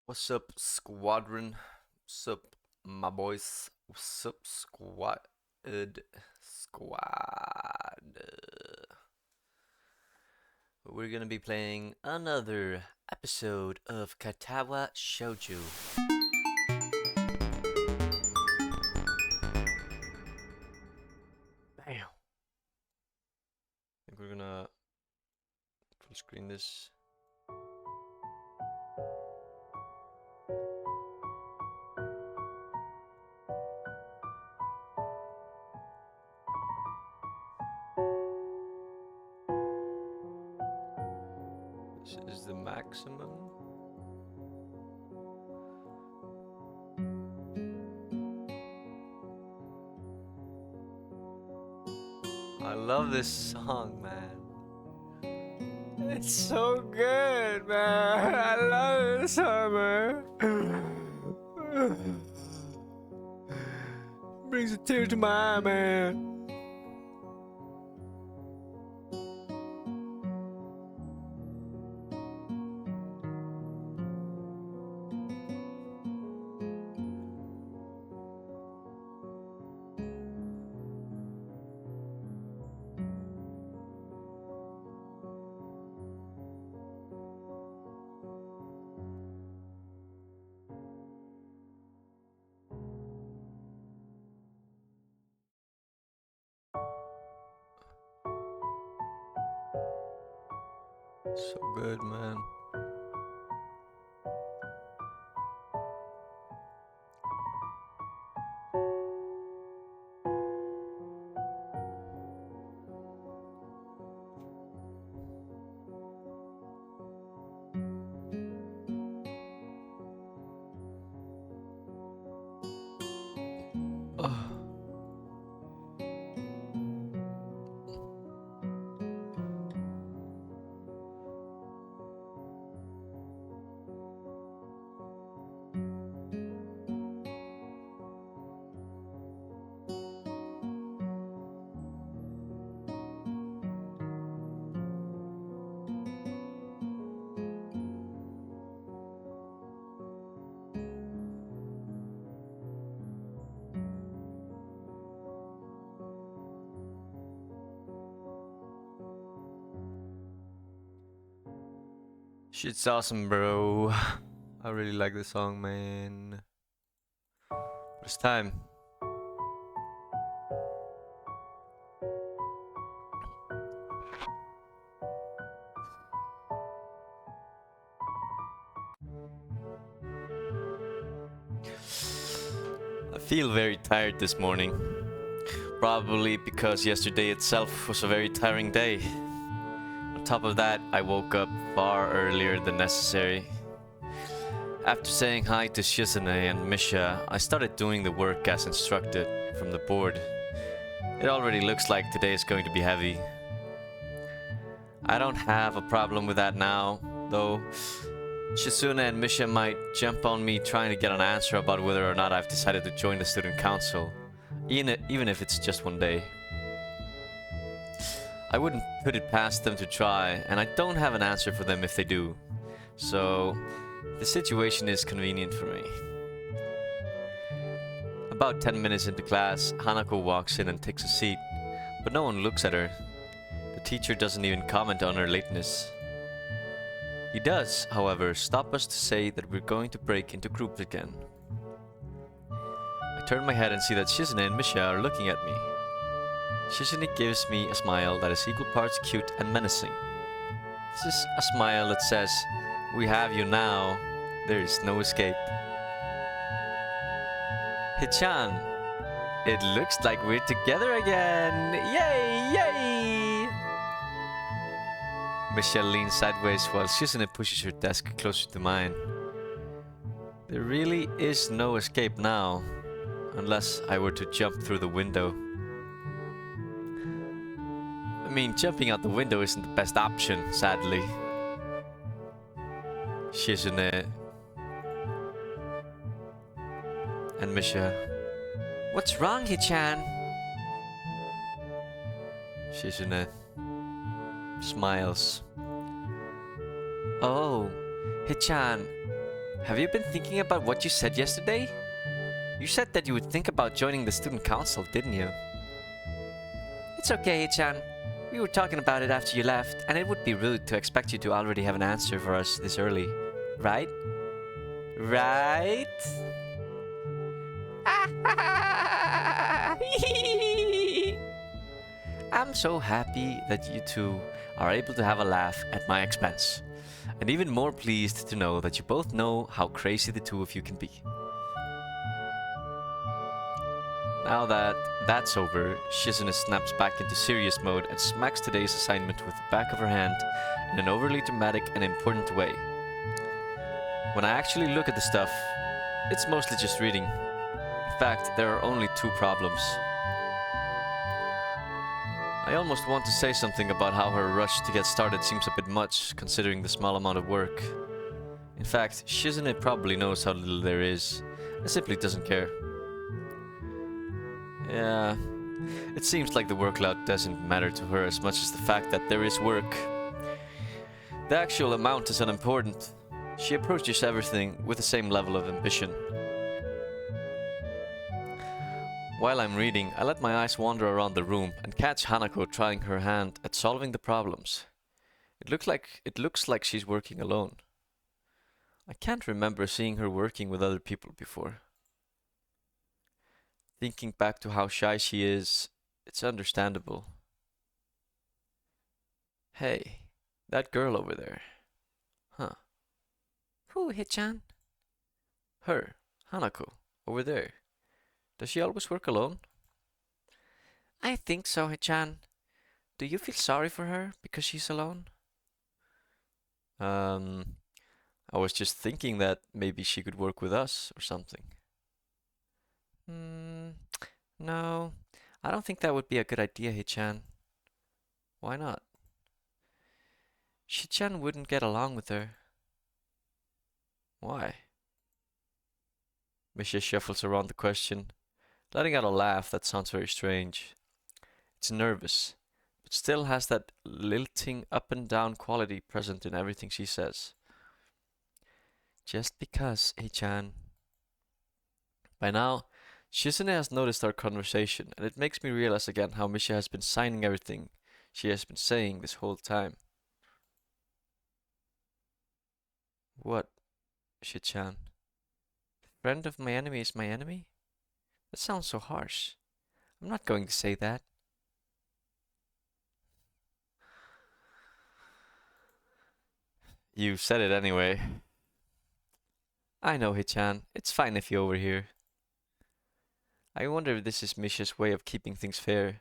What's up, squadron? What's up, my boys? What's up, squad? We're gonna be playing another episode of Katawa Shoujo. Bam! I think we're gonna full screen this. This is the maximum. I love this song, man. It's so good, man. I love this song, man. Brings a tear to my eye, man. So good, man. Oh. Shit's awesome, bro. I really like this song, man. It's time. I feel very tired this morning. Probably because yesterday itself was a very tiring day. On top of that, I woke up far earlier than necessary. After saying hi to Shizune and Misha, I started doing the work as instructed from the board. It already looks like today is going to be heavy. I don't have a problem with that now, though. Shizune and Misha might jump on me trying to get an answer about whether or not I've decided to join the student council, even if it's just one day. I wouldn't put it past them to try, and I don't have an answer for them if they do. So, the situation is convenient for me. About 10 minutes into class, Hanako walks in and takes a seat, but no one looks at her. The teacher doesn't even comment on her lateness. He does, however, stop us to say that we're going to break into groups again. I turn my head and see that Shizune and Misha are looking at me. Shizune gives me a smile that is equal parts cute and menacing. This is a smile that says, "We have you now, there is no escape." Hichan, it looks like we're together again! Yay! Yay! Michelle leans sideways while Shizune pushes her desk closer to mine. There really is no escape now, unless I were to jump through the window. I mean, jumping out the window isn't the best option, sadly. Shizune and Misha. What's wrong, Hichan? Shizune smiles. Oh, Hichan, Have you been thinking about what you said yesterday? You said that you would think about joining the student council, didn't you? It's okay, Hei-chan. We were talking about it after you left, and it would be rude to expect you to already have an answer for us this early. Right? Right? I'm so happy that you two are able to have a laugh at my expense. And even more pleased to know that you both know how crazy the two of you can be. Now that that's over, Shizune snaps back into serious mode and smacks today's assignment with the back of her hand in an overly dramatic and important way. When I actually look at the stuff, it's mostly just reading. In fact, there are only two problems. I almost want to say something about how her rush to get started seems a bit much, considering the small amount of work. In fact, Shizune probably knows how little there is, and simply doesn't care. Yeah, it seems like the workload doesn't matter to her as much as the fact that there is work. The actual amount is unimportant. She approaches everything with the same level of ambition. While I'm reading, I let my eyes wander around the room and catch Hanako trying her hand at solving the problems. It looks like she's working alone. I can't remember seeing her working with other people before. Thinking back to how shy she is, it's understandable. Hey, that girl over there. Huh. Who, Hei-chan? Her, Hanako, over there. Does she always work alone? I think so, Hei-chan. Do you feel sorry for her because she's alone? I was just thinking that maybe she could work with us or something. No, I don't think that would be a good idea, Hei-chan. Why not? Shi-chan wouldn't get along with her. Why? Misha shuffles around the question, letting out a laugh that sounds very strange. It's nervous, but still has that lilting up and down quality present in everything she says. Just because, Hei-chan. By now, Shizune has noticed our conversation, and it makes me realize again how Misha has been signing everything she has been saying this whole time. What, Shi-chan? The friend of my enemy is my enemy? That sounds so harsh. I'm not going to say that. You said it anyway. I know, Hei-chan. It's fine if you overhear. I wonder if this is Misha's way of keeping things fair,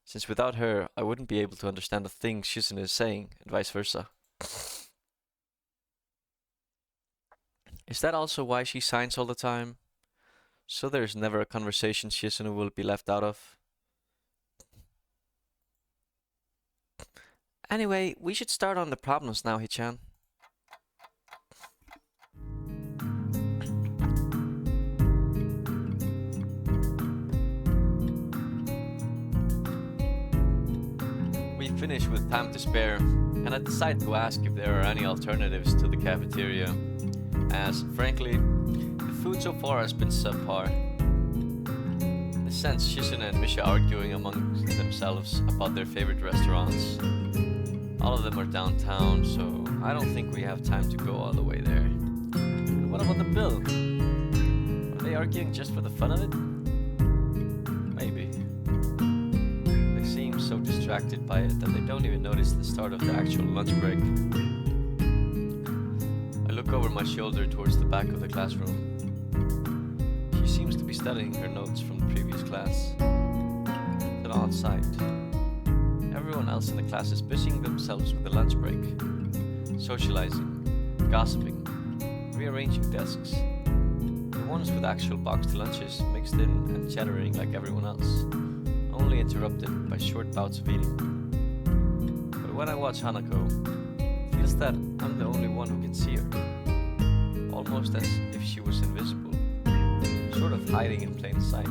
since without her, I wouldn't be able to understand the things Shizune is saying, and vice versa. Is that also why she signs all the time? So there's never a conversation Shizune will be left out of? Anyway, we should start on the problems now, Hei-chan. We finish with time to spare, and I decide to ask if there are any alternatives to the cafeteria, as, frankly, the food so far has been subpar. I sense Shizune and Misha arguing among themselves about their favorite restaurants. All of them are downtown, so I don't think we have time to go all the way there. And what about the bill? Are they arguing just for the fun of it? Maybe. They seem so distracted by it that they don't even notice the start of the actual lunch break. I look over my shoulder towards the back of the classroom. She seems to be studying her notes from the previous class. It's an odd sight. Everyone else in the class is busying themselves with the lunch break, socializing, gossiping, rearranging desks. The ones with actual boxed lunches mixed in and chattering like everyone else, only interrupted by short bouts of eating. But when I watch Hanako, it feels that I'm the only one who can see her, almost as if she was invisible, sort of hiding in plain sight.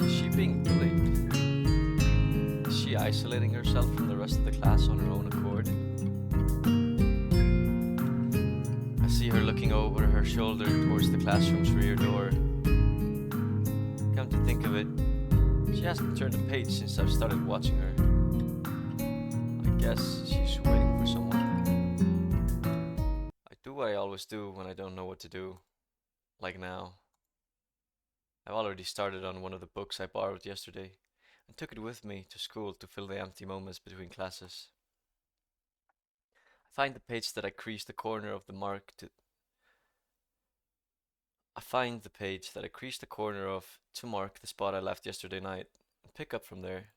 Is she being bullied? Is she isolating herself from the rest of the class on her own accord? her shoulder towards the classroom's rear door. Come to think of it, she hasn't turned a page since I've started watching her. I guess she's waiting for someone. I do what I always do when I don't know what to do. Like now. I've already started on one of the books I borrowed yesterday and took it with me to school to fill the empty moments between classes. I find the page that I creased the corner of to mark the spot I left yesterday night and pick up from there.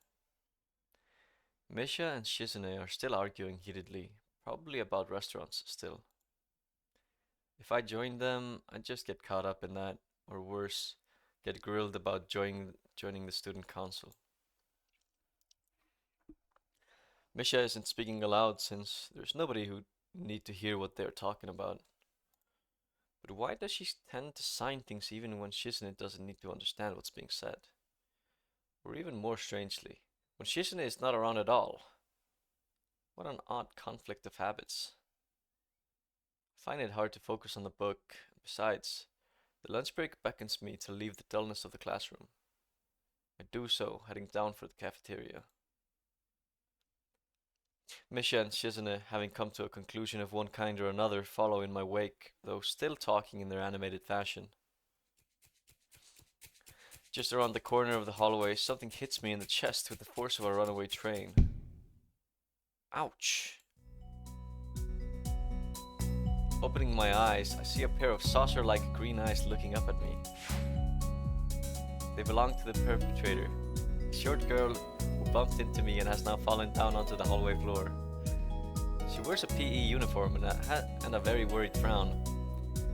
Misha and Shizune are still arguing heatedly, probably about restaurants still. If I joined them, I'd just get caught up in that, or worse, get grilled about joining the student council. Misha isn't speaking aloud since there's nobody who need to hear what they're talking about. But why does she tend to sign things even when Shizune doesn't need to understand what's being said? Or even more strangely, when Shizune is not around at all. What an odd conflict of habits. I find it hard to focus on the book. Besides, the lunch break beckons me to leave the dullness of the classroom. I do so, heading down for the cafeteria. Misha and Shizune, having come to a conclusion of one kind or another, follow in my wake, though still talking in their animated fashion. Just around the corner of the hallway, something hits me in the chest with the force of a runaway train. Ouch! Opening my eyes, I see a pair of saucer-like green eyes looking up at me. They belong to the perpetrator, a short girl who bumped into me and has now fallen down onto the hallway floor. She wears a PE uniform and a very worried frown.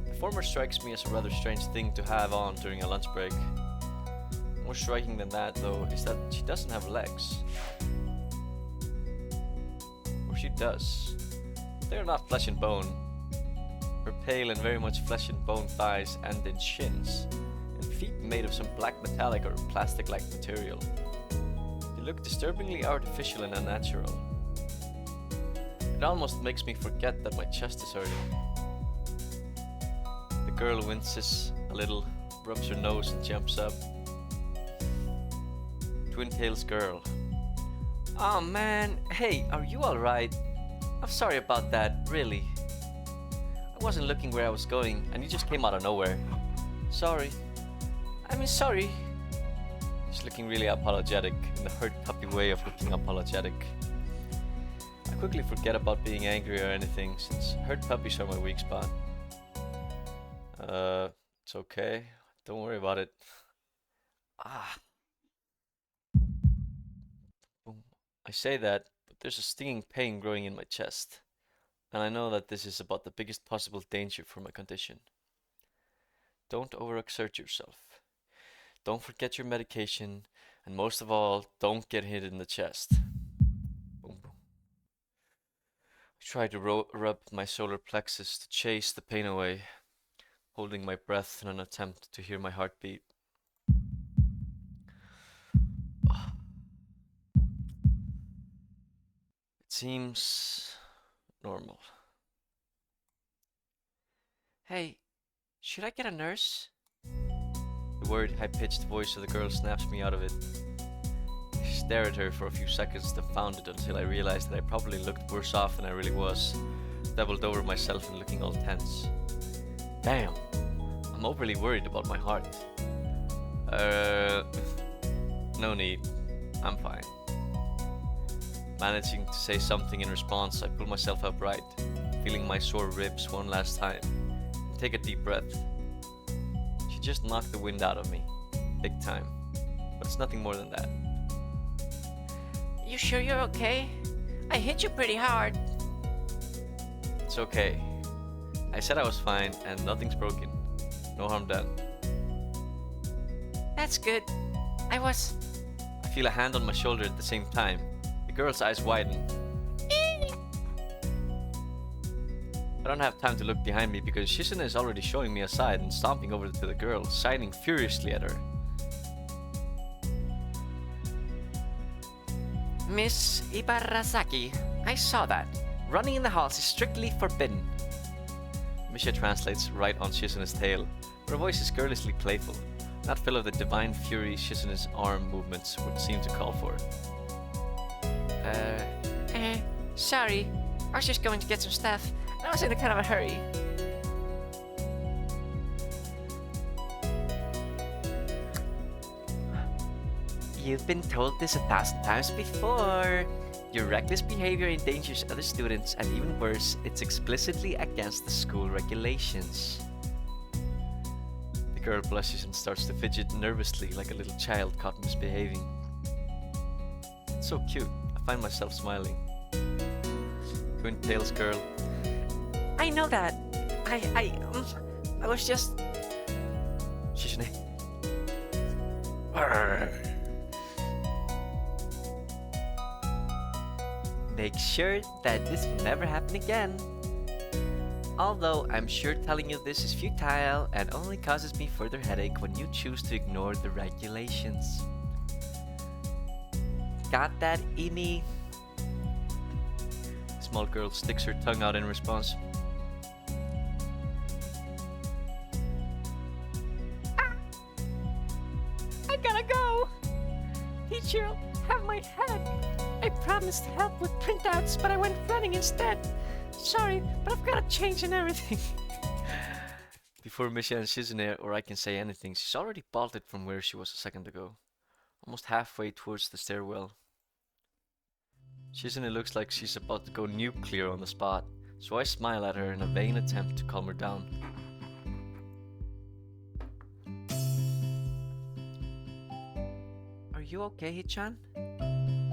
The former strikes me as a rather strange thing to have on during a lunch break. More striking than that, though, is that she doesn't have legs. Or she does. They are not flesh and bone. Her pale and very much flesh and bone thighs end in shins, and feet made of some black metallic or plastic-like material. They look disturbingly artificial and unnatural. It almost makes me forget that my chest is hurting. The girl winces a little, rubs her nose and jumps up. Twin Tails girl. "Aw man, hey, are you alright? I'm sorry about that, really. I wasn't looking where I was going, and you just came out of nowhere. Sorry. Sorry." She's looking really apologetic, in the hurt puppy way of looking apologetic. I quickly forget about being angry or anything, since hurt puppies are my weak spot. It's okay. Don't worry about it. Boom. I say that, but there's a stinging pain growing in my chest. And I know that this is about the biggest possible danger for my condition. Don't overexert yourself. Don't forget your medication, and most of all, don't get hit in the chest. Boom, boom. I try to rub my solar plexus to chase the pain away, holding my breath in an attempt to hear my heartbeat. It seems normal. "Hey, should I get a nurse?" The worried, high-pitched voice of the girl snaps me out of it. I stare at her for a few seconds, dumbfounded, until I realized that I probably looked worse off than I really was, doubled over myself and looking all tense. Damn, I'm overly worried about my heart. No need. I'm fine. Managing to say something in response, I pull myself upright, feeling my sore ribs one last time, and take a deep breath. She just knocked the wind out of me. Big time. But it's nothing more than that. "You sure you're okay? I hit you pretty hard." It's okay. I said I was fine and nothing's broken. No harm done. "That's good. I feel a hand on my shoulder at the same time. The girl's eyes widen. I don't have time to look behind me because Shizune is already showing me a side and stomping over to the girl, signing furiously at her. "Miss Ibarasaki, I saw that. Running in the halls is strictly forbidden." Misha translates right on Shizune's tail. Her voice is girlishly playful, not full of the divine fury Shizune's arm movements would seem to call for. Sorry. I was just going to get some stuff, and I was in a kind of a hurry. You've been told this 1,000 times before. Your reckless behavior endangers other students, and even worse, it's explicitly against the school regulations. The girl blushes and starts to fidget nervously like a little child caught misbehaving. It's so cute, I find myself smiling. Twin Tails girl. I know that. I was just... Shizune. Make sure that this will never happen again. Although I'm sure telling you this is futile and only causes me further headache when you choose to ignore the regulations. Got that, Emi? Small girl sticks her tongue out in response. I gotta go! Teacher, have my head. I promised to help with printouts, but I went running instead. Sorry, but I've got to change and everything. Before Misha and Shizune or I can say anything, she's already bolted from where she was a second ago. Almost halfway towards the stairwell. Shizune looks like she's about to go nuclear on the spot, so I smile at her in a vain attempt to calm her down. Are you okay, Hichan?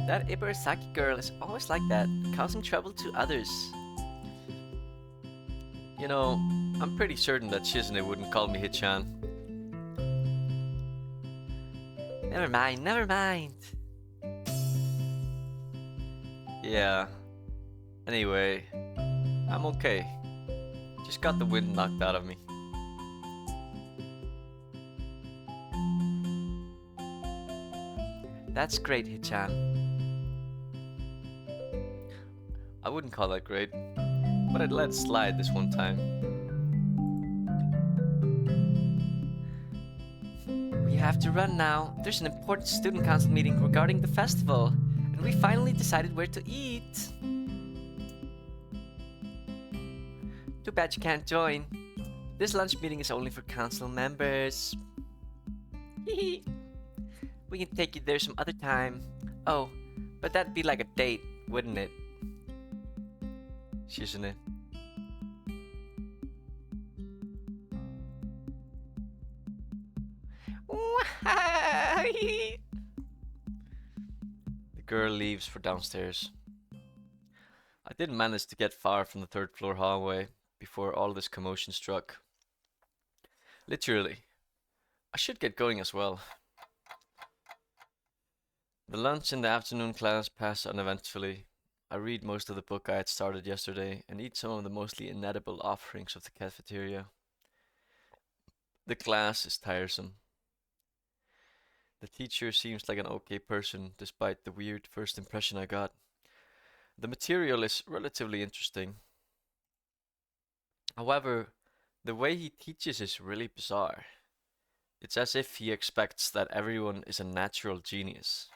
That Ibarasaki girl is always like that, causing trouble to others. You know, I'm pretty certain that Shizune wouldn't call me Hichan. Never mind, never mind. Yeah. Anyway, I'm okay. Just got the wind knocked out of me. That's great, Hichan. I wouldn't call that great, but I'd let it slide this one time. We have to run now. There's an important student council meeting regarding the festival, and we finally decided where to eat. Too bad you can't join. This lunch meeting is only for council members. We can take you there some other time. Oh, but that'd be like a date, wouldn't it? Shizune. The girl leaves for downstairs. I didn't manage to get far from the third floor hallway before all this commotion struck. Literally. I should get going as well. The lunch and the afternoon class pass uneventfully. I read most of the book I had started yesterday and eat some of the mostly inedible offerings of the cafeteria. The class is tiresome. The teacher seems like an okay person despite the weird first impression I got. The material is relatively interesting. However, the way he teaches is really bizarre. It's as if he expects that everyone is a natural genius.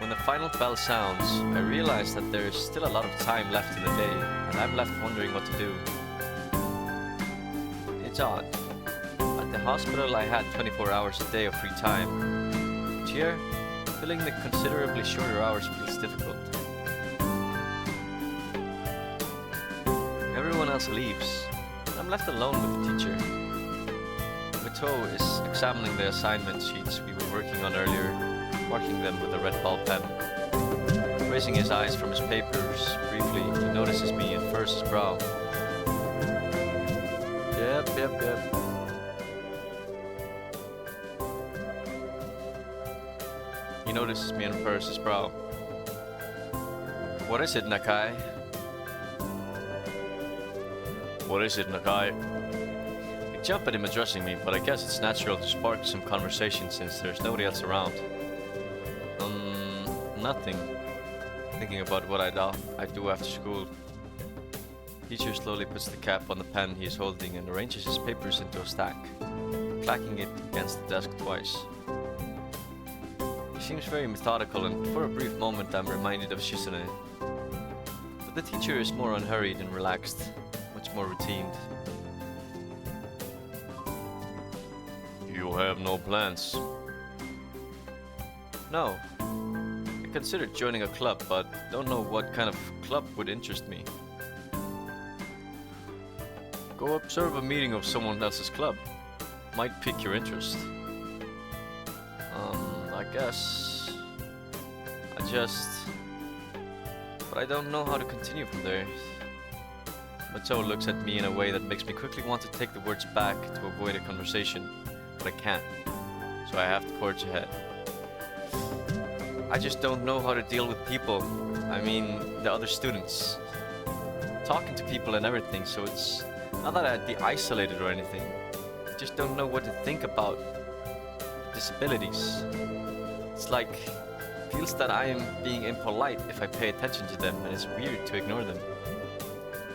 When the final bell sounds, I realize that there is still a lot of time left in the day, and I'm left wondering what to do. It's odd. At the hospital I had 24 hours a day of free time. But here, filling the considerably shorter hours feels difficult. Everyone else leaves, and I'm left alone with the teacher. Mito is examining the assignment sheets we were working on earlier, marking them with a red ball pen. Raising his eyes from his papers, briefly, he notices me and furrows his brow. Yep. He notices me and furrows his brow. What is it, Nakai? What is it, Nakai? I jump at him addressing me, but I guess it's natural to spark some conversation since there's nobody else around. Nothing. Thinking about what I do after school. Teacher slowly puts the cap on the pen he is holding and arranges his papers into a stack, clacking it against the desk twice. He seems very methodical, and for a brief moment I'm reminded of Shizune. But the teacher is more unhurried and relaxed, much more routine. You have no plans? No. I considered joining a club, but don't know what kind of club would interest me. Go observe a meeting of someone else's club. Might pique your interest. I guess... But I don't know how to continue from there. Mato looks at me in a way that makes me quickly want to take the words back to avoid a conversation, but I can't, so I have to forge ahead. I just don't know how to deal with people. I mean, the other students. Talking to people and everything, so it's not that I'd be isolated or anything. I just don't know what to think about disabilities. It's like, feels that I am being impolite if I pay attention to them, and it's weird to ignore them.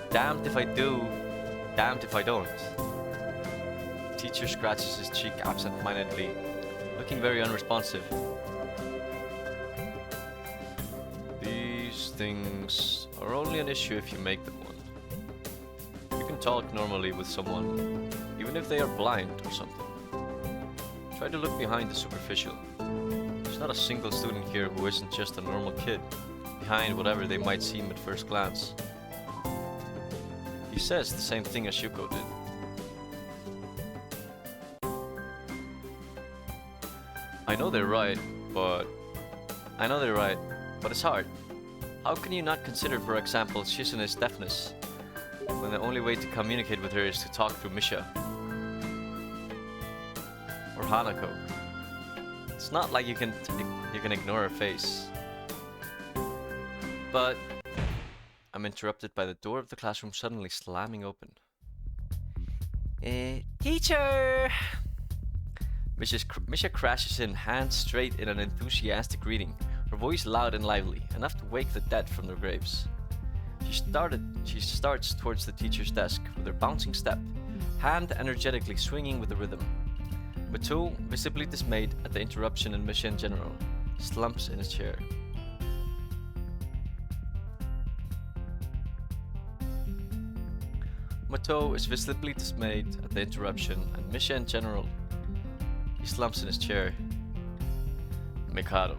Damned if I do, damned if I don't. Teacher scratches his cheek absent-mindedly, looking very unresponsive. These things are only an issue if you make them one. You can talk normally with someone, even if they are blind or something. Try to look behind the superficial. There's not a single student here who isn't just a normal kid, behind whatever they might seem at first glance. He says the same thing as Shuko did. I know they're right, but it's hard. How can you not consider, for example, Shizune's deafness, when the only way to communicate with her is to talk through Misha? Or Hanako. It's not like you can ignore her face. But I'm interrupted by the door of the classroom suddenly slamming open. Teacher! Misha crashes in, hands straight in an enthusiastic greeting, her voice loud and lively, enough to wake the dead from their graves. She starts towards the teacher's desk with her bouncing step, hand energetically swinging with the rhythm. Matou, visibly dismayed at the interruption in Misha in general, slumps in his chair. Matou is visibly dismayed at the interruption, and Misha in general. He slumps in his chair. Mikado.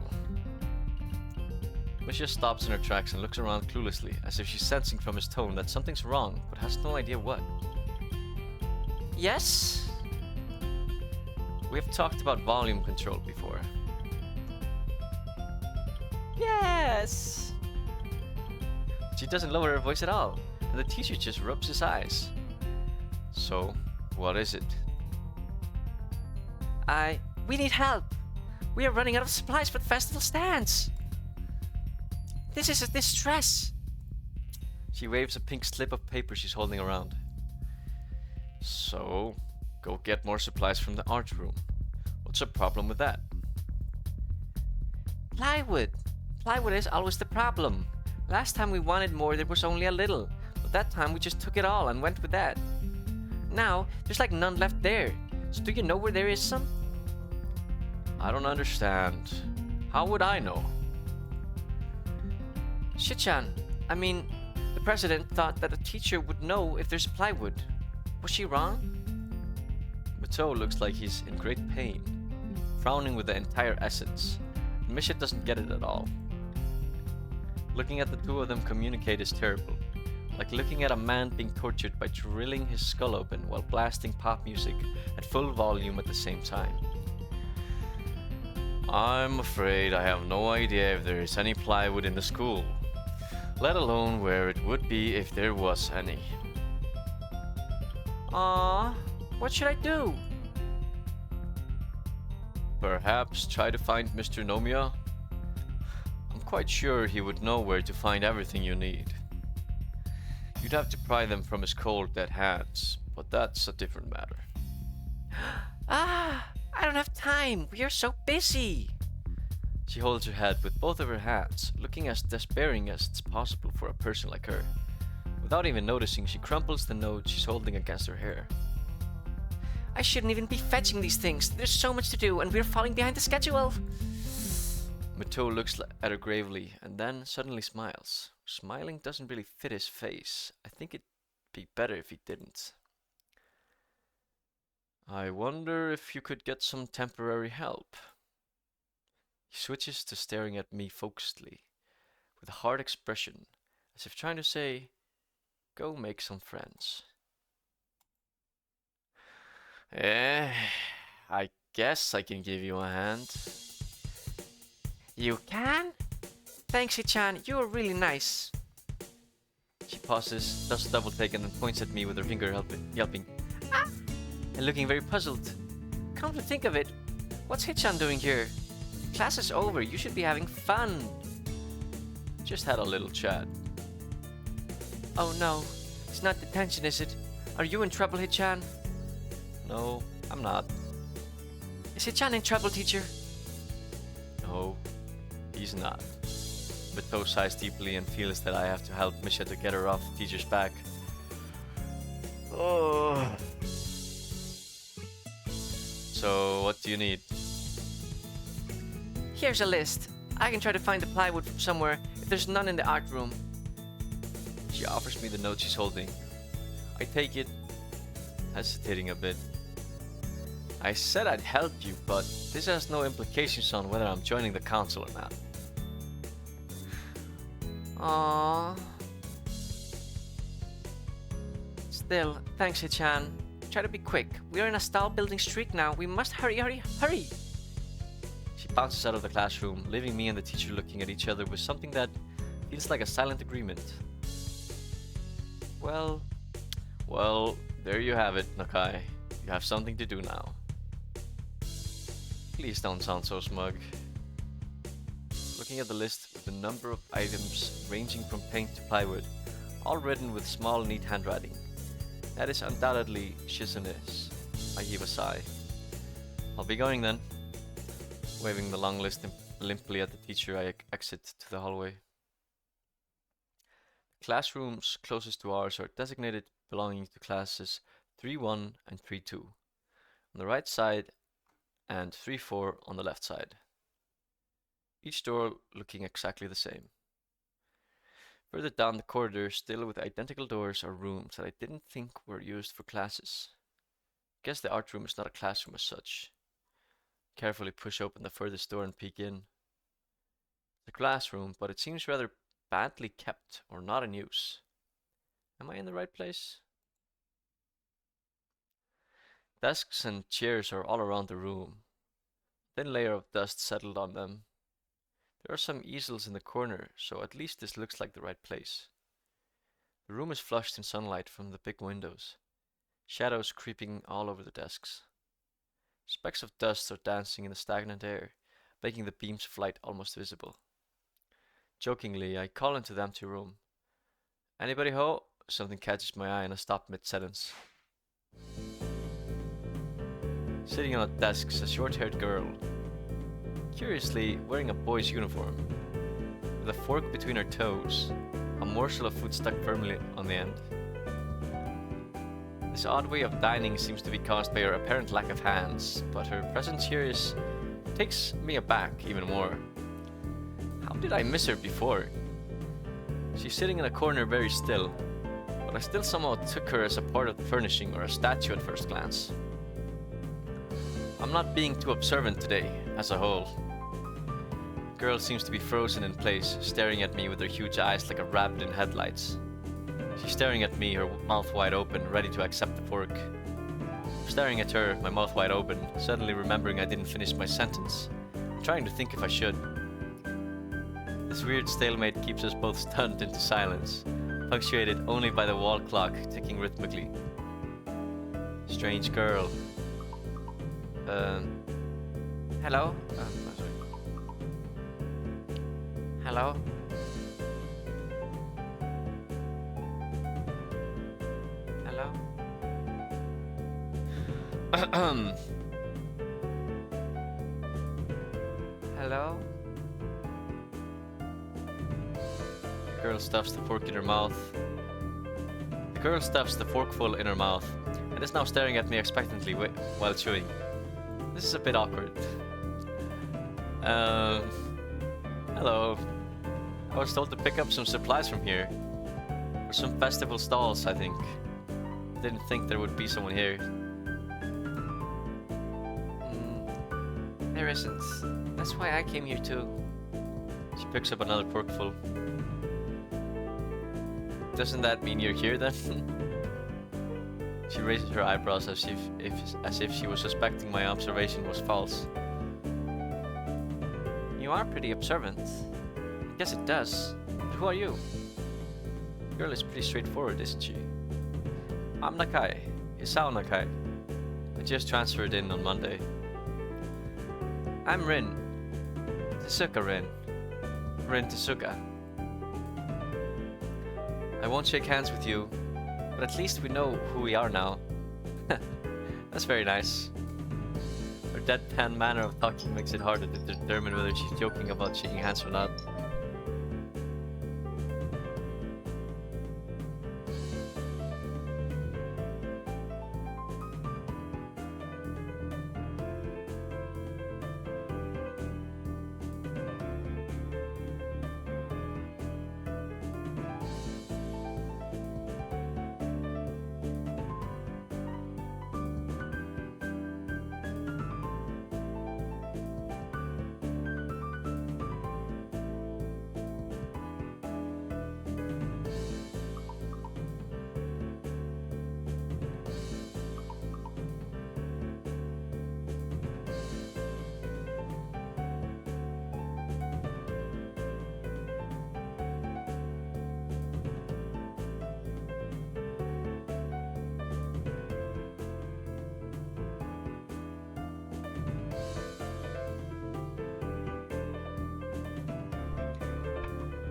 Misha stops in her tracks and looks around cluelessly, as if she's sensing from his tone that something's wrong, but has no idea what. Yes? We have talked about volume control before. Yes! She doesn't lower her voice at all, and the teacher just rubs his eyes. So, what is it? We need help. We are running out of supplies for the festival stands. This is a distress. She waves a pink slip of paper she's holding around. So, go get more supplies from the art room. What's the problem with that? Plywood. Plywood is always the problem. Last time we wanted more, there was only a little. But that time we just took it all and went with that. Now, there's like none left there. So do you know where there is some? I don't understand. How would I know? Shichan, the president thought that a teacher would know if there's plywood. Was she wrong? Matou looks like he's in great pain, frowning with the entire essence. Misha doesn't get it at all. Looking at the two of them communicate is terrible, like looking at a man being tortured by drilling his skull open while blasting pop music at full volume at the same time. I'm afraid I have no idea if there is any plywood in the school, let alone where it would be if there was any. What should I do? Perhaps try to find Mr. Nomiya? I'm quite sure he would know where to find everything you need. You'd have to pry them from his cold dead hands, but that's a different matter. I don't have time. We are so busy. She holds her head with both of her hands, looking as despairing as it's possible for a person like her. Without even noticing, she crumples the note she's holding against her hair. I shouldn't even be fetching these things. There's so much to do, and we're falling behind the schedule. Mateo looks at her gravely and then suddenly smiles. Smiling doesn't really fit his face. I think it'd be better if he didn't. I wonder if you could get some temporary help. He switches to staring at me focusedly, with a hard expression, as if trying to say, go make some friends. I guess I can give you a hand. You can? Thanks, Hichan. You're really nice. She pauses, does a double take, and then points at me with her finger yelping. Ah! And looking very puzzled. Come to think of it, what's Hichan doing here? Class is over. You should be having fun. Just had a little chat. Oh no, it's not detention, is it? Are you in trouble, Hichan? No, I'm not. Is Hichan in trouble, teacher? No, he's not. Mateo sighs deeply and feels that I have to help Misha to get her off the teacher's back. Oh. So, what do you need? Here's a list. I can try to find the plywood from somewhere if there's none in the art room. She offers me the note she's holding. I take it, hesitating a bit. I said I'd help you, but this has no implications on whether I'm joining the council or not. Aww. Still, thanks, Hichan. Try to be quick. We are in a stall building streak now. We must hurry, hurry, hurry! She bounces out of the classroom, leaving me and the teacher looking at each other with something that feels like a silent agreement. Well, there you have it, Nakai. You have something to do now. Please don't sound so smug. Looking at the list with the number of items ranging from paint to plywood, all written with small, neat handwriting. That is undoubtedly Shizune's. I heave a sigh. I'll be going then. Waving the long list limply at the teacher, I exit to the hallway. Classrooms closest to ours are designated belonging to classes 3-1 and 3-2 on the right side and 3-4 on the left side. Each door looking exactly the same. Further down the corridor, still with identical doors, are rooms that I didn't think were used for classes. Guess the art room is not a classroom as such. Carefully push open the furthest door and peek in. The classroom, but it seems rather badly kept or not in use. Am I in the right place? Desks and chairs are all around the room. A thin layer of dust settled on them. There are some easels in the corner, so at least this looks like the right place. The room is flushed in sunlight from the big windows, shadows creeping all over the desks. Specks of dust are dancing in the stagnant air, making the beams of light almost visible. Jokingly, I call into the empty room. Anybody ho? Something catches my eye and I stop mid-sentence. Sitting on a desk is a short-haired girl, curiously wearing a boy's uniform. With a fork between her toes, a morsel of food stuck firmly on the end. This odd way of dining seems to be caused by her apparent lack of hands, but her presence here takes me aback even more. How did I miss her before? She's sitting in a corner very still, but I still somehow took her as a part of the furnishing or a statue at first glance. I'm not being too observant today, as a whole. The girl seems to be frozen in place, staring at me with her huge eyes like a rabbit in headlights. She's staring at me, her mouth wide open, ready to accept the fork. I'm staring at her, my mouth wide open, suddenly remembering I didn't finish my sentence, trying to think if I should. This weird stalemate keeps us both stunned into silence, punctuated only by the wall clock ticking rhythmically. Strange girl. Hello? Sorry. Hello? Hello? Hello? The girl stuffs the fork in her mouth, The girl stuffs the forkful in her mouth and is now staring at me expectantly while chewing. This is a bit awkward. Um, hello. I was told to pick up some supplies from here. For some festival stalls, I think. Didn't think there would be someone here. There isn't. That's why I came here too. She picks up another forkful. Doesn't that mean you're here then? She raises her eyebrows as if she was suspecting my observation was false. You are pretty observant. I guess it does. But who are you? The girl is pretty straightforward, isn't she? I'm Nakai. Isao Nakai. I just transferred in on Monday. I'm Rin. Tezuka Rin. Rin Tezuka. I won't shake hands with you, but at least we know who we are now. That's very nice. Her deadpan manner of talking makes it harder to determine whether she's joking about shaking hands or not.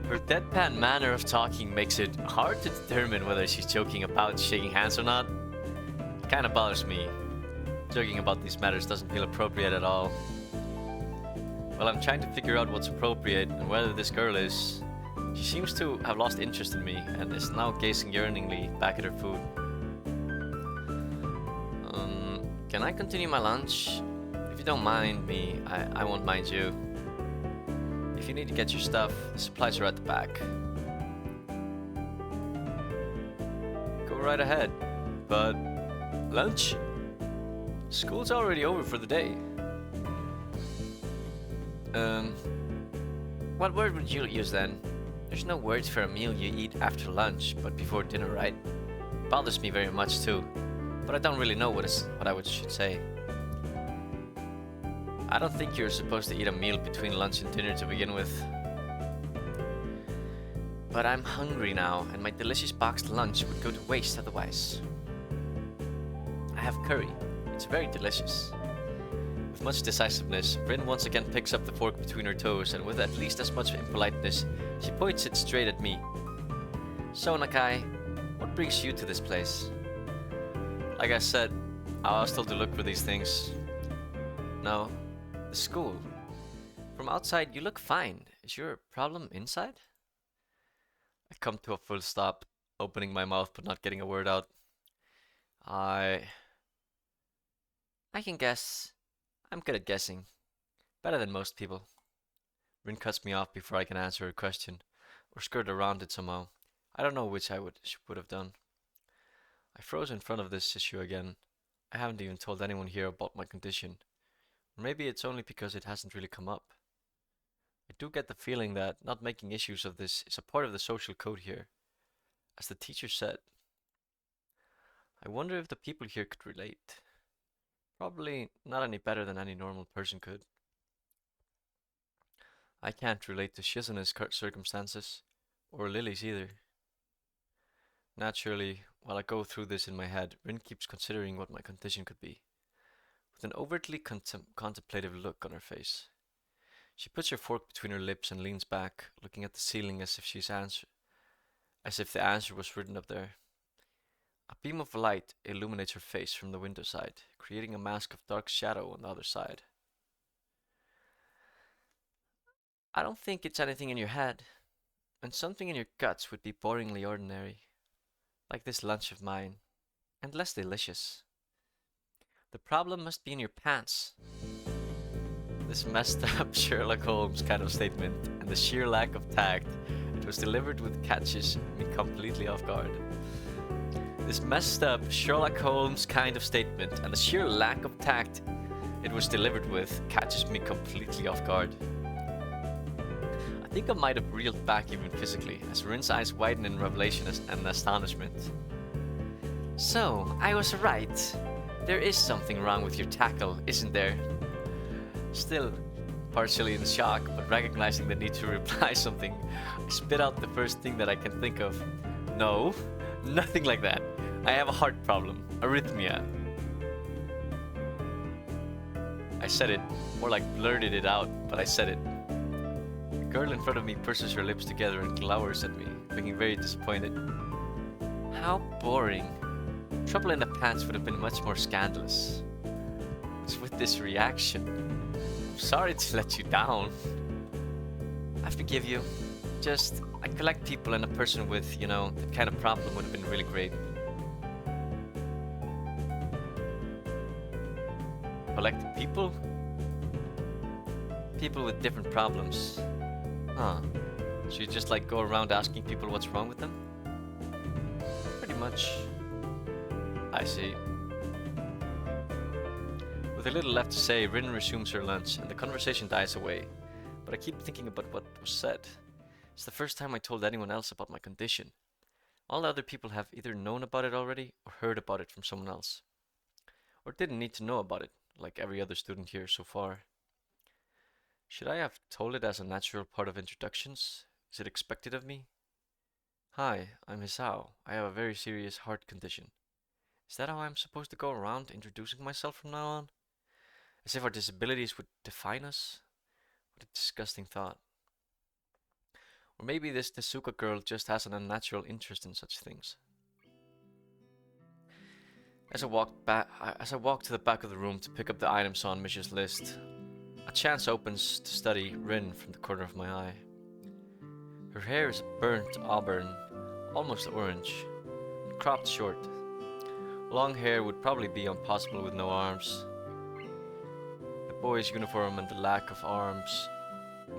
Her deadpan manner of talking makes it hard to determine whether she's joking about shaking hands or not. It kinda bothers me. Joking about these matters doesn't feel appropriate at all. Well, I'm trying to figure out what's appropriate and whether this girl is. She seems to have lost interest in me and is now gazing yearningly back at her food. Can I continue my lunch? If you don't mind me, I won't mind you. If you need to get your stuff, the supplies are at the back. Go right ahead. But lunch? School's already over for the day. What word would you use then? There's no words for a meal you eat after lunch, but before dinner, right? Bothers me very much too, but I don't really know what I should say. I don't think you're supposed to eat a meal between lunch and dinner to begin with. But I'm hungry now, and my delicious boxed lunch would go to waste otherwise. I have curry. It's very delicious. With much decisiveness, Rin once again picks up the fork between her toes, and with at least as much impoliteness, she points it straight at me. So, Nakai, what brings you to this place? Like I said, I was told to look for these things. No, the school. From outside, you look fine. Is your problem inside? I come to a full stop, opening my mouth but not getting a word out. I can guess. I'm good at guessing. Better than most people. Rin cuts me off before I can answer her question, or skirt around it somehow. I don't know which I would have done. I froze in front of this issue again. I haven't even told anyone here about my condition. Or maybe it's only because it hasn't really come up. I do get the feeling that not making issues of this is a part of the social code here. As the teacher said. I wonder if the people here could relate. Probably not any better than any normal person could. I can't relate to Shizune's circumstances, or Lily's either. Naturally, while I go through this in my head, Rin keeps considering what my condition could be, with an overtly contemplative look on her face. She puts her fork between her lips and leans back, looking at the ceiling as if the answer was written up there. A beam of light illuminates her face from the window side, creating a mask of dark shadow on the other side. I don't think it's anything in your head, and something in your guts would be boringly ordinary. like this lunch of mine, and less delicious. The problem must be in your pants. This messed up Sherlock Holmes kind of statement and the sheer lack of tact it was delivered with catches me completely off guard. This messed up Sherlock Holmes kind of statement and the sheer lack of tact it was delivered with catches me completely off guard. I think I might have reeled back even physically as Rin's eyes widened in revelation and astonishment. So, I was right. There is something wrong with your tackle, isn't there? Still, partially in shock, but recognizing the need to reply something, I spit out the first thing that I can think of. No, nothing like that. I have a heart problem, arrhythmia. I said it, more like blurted it out, but I said it. The girl in front of me purses her lips together and glowers at me, looking very disappointed. How boring. Trouble in the pants would have been much more scandalous. What's with this reaction? I'm sorry to let you down. I forgive you. Just, I collect people and a person with, that kind of problem would have been really great. Collect people? People with different problems. Huh. So you just go around asking people what's wrong with them? Pretty much. I see. With a little left to say, Rin resumes her lunch and the conversation dies away. But I keep thinking about what was said. It's the first time I told anyone else about my condition. All the other people have either known about it already or heard about it from someone else. Or didn't need to know about it, like every other student here so far. Should I have told it as a natural part of introductions? Is it expected of me? Hi, I'm Hisao. I have a very serious heart condition. Is that how I'm supposed to go around introducing myself from now on? As if our disabilities would define us? What a disgusting thought. Or maybe this tezuka girl just has an unnatural interest in such things. As I walk to the back of the room to pick up the items on Mish's list, a chance opens to study Rin from the corner of my eye. Her hair is burnt auburn, almost orange, and cropped short. Long hair would probably be impossible with no arms. The boy's uniform and the lack of arms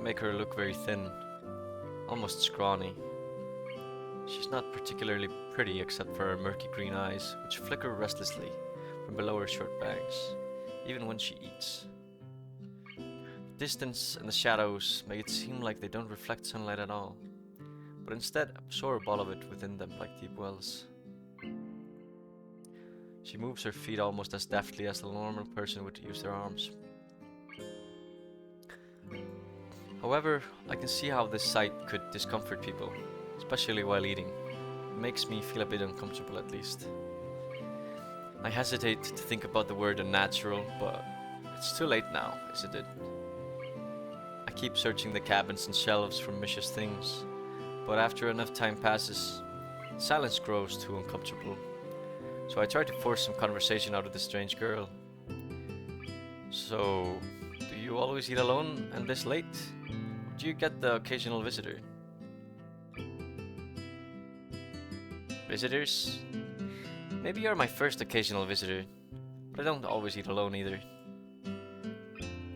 make her look very thin, almost scrawny. She's not particularly pretty except for her murky green eyes, which flicker restlessly from below her short bangs, even when she eats. The distance and the shadows make it seem like they don't reflect sunlight at all, but instead absorb all of it within them like deep wells. She moves her feet almost as deftly as a normal person would use their arms. However, I can see how this sight could discomfort people, especially while eating. It makes me feel a bit uncomfortable at least. I hesitate to think about the word unnatural, but it's too late now, isn't it? I keep searching the cabins and shelves for Misha's things, but after enough time passes, silence grows too uncomfortable. So I try to force some conversation out of the strange girl. So, do you always eat alone and this late? Or do you get the occasional visitor? Visitors? Maybe you're my first occasional visitor, but I don't always eat alone either.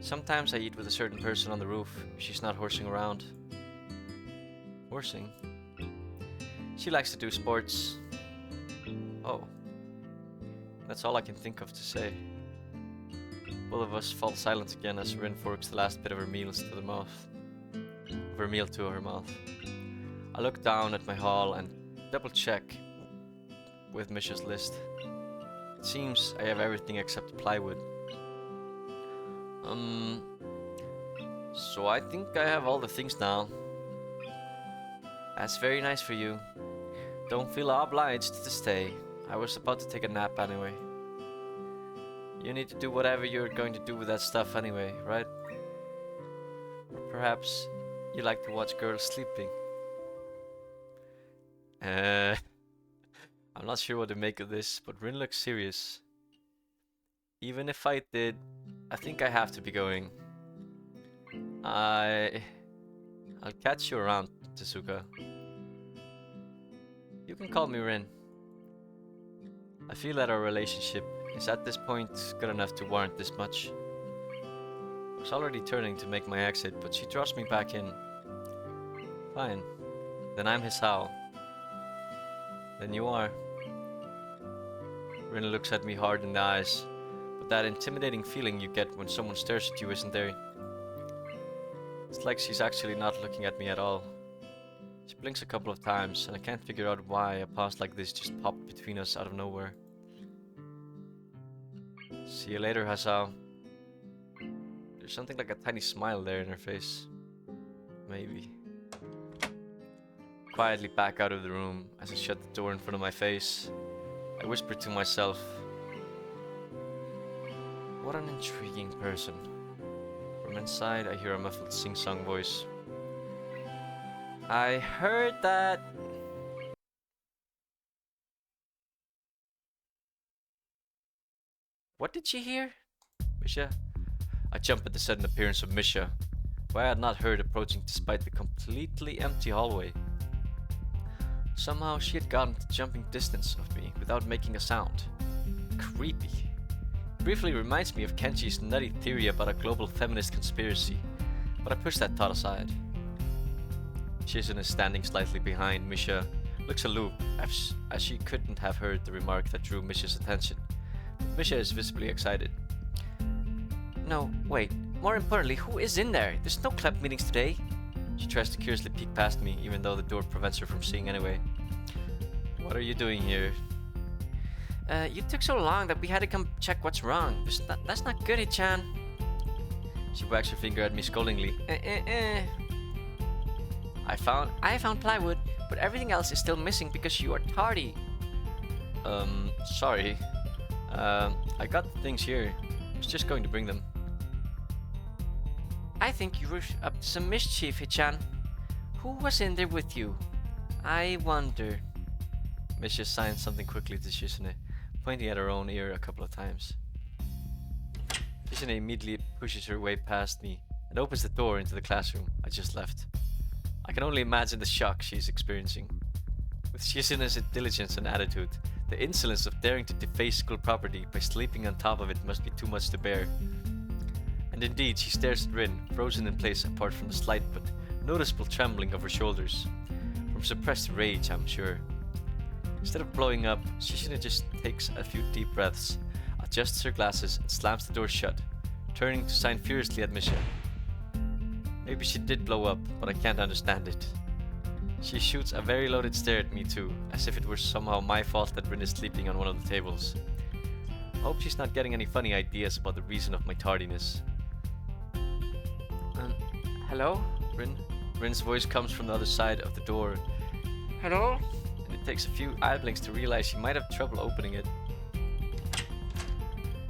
Sometimes I eat with a certain person on the roof if she's not horsing around. Horsing? She likes to do sports. Oh. That's all I can think of to say. Both of us fall silent again as Rin forks the last bit of her meal to her mouth. I look down at my haul and double check with Misha's list. It seems I have everything except plywood. So I think I have all the things now. That's very nice for you. Don't feel obliged to stay. I was about to take a nap anyway. You need to do whatever you're going to do with that stuff anyway, right? Or perhaps you like to watch girls sleeping. I'm not sure what to make of this, but Rin looks serious. Even if I did, I think I have to be going. I'll catch you around, Tezuka. You can call me Rin. I feel that our relationship is at this point good enough to warrant this much. I was already turning to make my exit, but she draws me back in. Fine. Then I'm his Hal. Then you are. Rin looks at me hard in the eyes, but that intimidating feeling you get when someone stares at you isn't there. It's like she's actually not looking at me at all. She blinks a couple of times, and I can't figure out why a pause like this just popped between us out of nowhere. See you later, Hasao. There's something like a tiny smile there in her face. Maybe. Quietly back out of the room as I shut the door in front of my face. I whisper to myself, what an intriguing person. From inside, I hear a muffled sing-song voice. I heard that. What did she hear? Misha? I jump at the sudden appearance of Misha, who I had not heard approaching despite the completely empty hallway. Somehow she had gotten to jumping distance of me without making a sound. Creepy. Briefly reminds me of Kenji's nutty theory about a global feminist conspiracy, but I push that thought aside. Shizune is standing slightly behind Misha, looks aloof as she couldn't have heard the remark that drew Misha's attention. But Misha is visibly excited. No, wait. More importantly, who is in there? There's no club meetings today. She tries to curiously peek past me, even though the door prevents her from seeing anyway. What are you doing here? You took so long that we had to come check what's wrong. That's not good, Hichan. She wags her finger at me scoldingly. I found plywood, but everything else is still missing because you are tardy. Sorry. I got the things here. I was just going to bring them. I think you were up to some mischief, Hichan. Who was in there with you? I wonder. Misha signs something quickly to Shizune, pointing at her own ear a couple of times. Shizune immediately pushes her way past me and opens the door into the classroom I just left. I can only imagine the shock she's experiencing. With Shizune's diligence and attitude, the insolence of daring to deface school property by sleeping on top of it must be too much to bear. And indeed, she stares at Rin, frozen in place apart from the slight but noticeable trembling of her shoulders. From suppressed rage, I'm sure. Instead of blowing up, Shizune just takes a few deep breaths, adjusts her glasses, and slams the door shut, turning to sign furiously at Misha. Maybe she did blow up, but I can't understand it. She shoots a very loaded stare at me too, as if it were somehow my fault that Rin is sleeping on one of the tables. I hope she's not getting any funny ideas about the reason of my tardiness. Hello? Rin's voice comes from the other side of the door. Hello? And it takes a few eye blinks to realize she might have trouble opening it.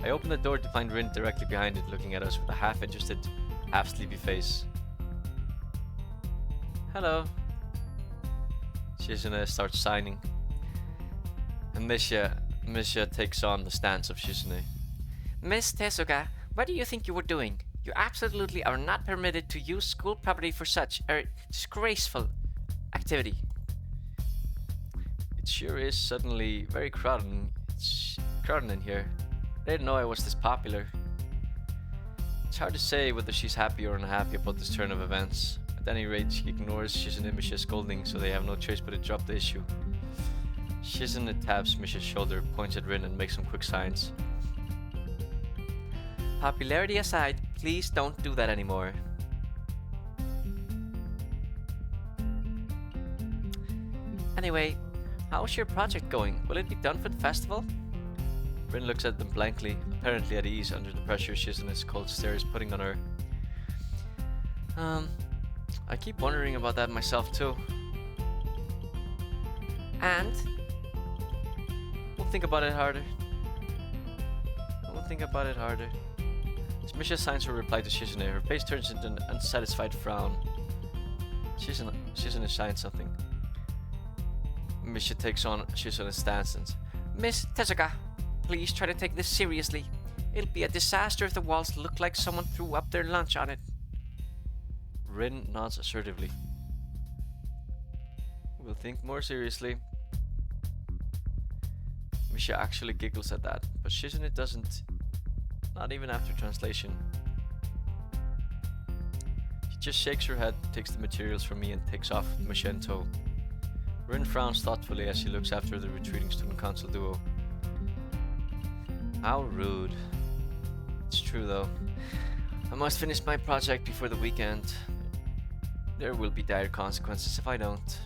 I open the door to find Rin directly behind it, looking at us with a half-interested, half-sleepy face. Hello. Shizune starts signing. And Misha takes on the stance of Shizune. Miss Tezuka, what do you think you were doing? You absolutely are not permitted to use school property for such a disgraceful activity. It sure is suddenly very crowded in here. I didn't know I was this popular. It's hard to say whether she's happy or unhappy about this turn of events. At any rate, she ignores Shizune and Misha's scolding, so they have no choice but to drop the issue. Shizune taps Misha's shoulder, points at Rin, and makes some quick signs. Popularity aside, please don't do that anymore. Anyway, how's your project going? Will it be done for the festival? Rin looks at them blankly, apparently at ease under the pressure Shizune's cold stare is putting on her. I keep wondering about that myself too. And? We'll think about it harder. As Misha signs her reply to Shizune, her face turns into an unsatisfied frown. Shizune signs something. Misha takes on Shizune's stance and Miss Tezuka, please try to take this seriously. It'll be a disaster if the walls look like someone threw up their lunch on it. Rin nods assertively. We'll think more seriously. Misha actually giggles at that, but Shizune doesn't. Not even after translation. She just shakes her head, takes the materials from me, and takes off with Misha in tow. Rin frowns thoughtfully as she looks after the retreating student council duo. How rude. It's true though. I must finish my project before the weekend. There will be dire consequences if I don't.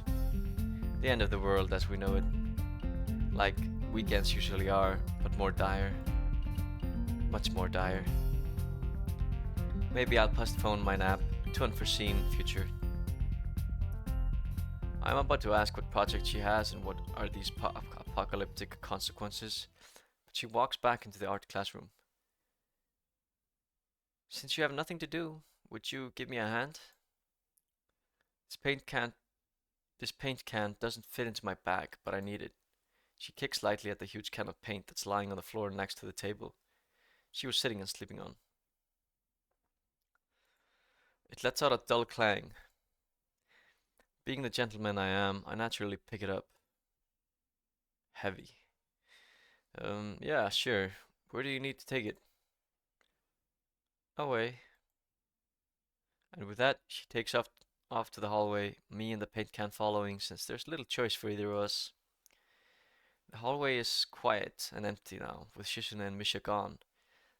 The end of the world as we know it. Like weekends usually are, but more dire. Much more dire. Maybe I'll postpone my nap to unforeseen future. I'm about to ask what project she has and what are these apocalyptic consequences, but she walks back into the art classroom. Since you have nothing to do, would you give me a hand? This paint can doesn't fit into my bag, but I need it. She kicks lightly at the huge can of paint that's lying on the floor next to the table she was sitting and sleeping on. It lets out a dull clang. Being the gentleman I am, I naturally pick it up. Heavy. Yeah, sure. Where do you need to take it? Away. And with that, she takes off to the hallway, me and the paint can following, since there's little choice for either of us. The hallway is quiet and empty now, with Shishina and Misha gone,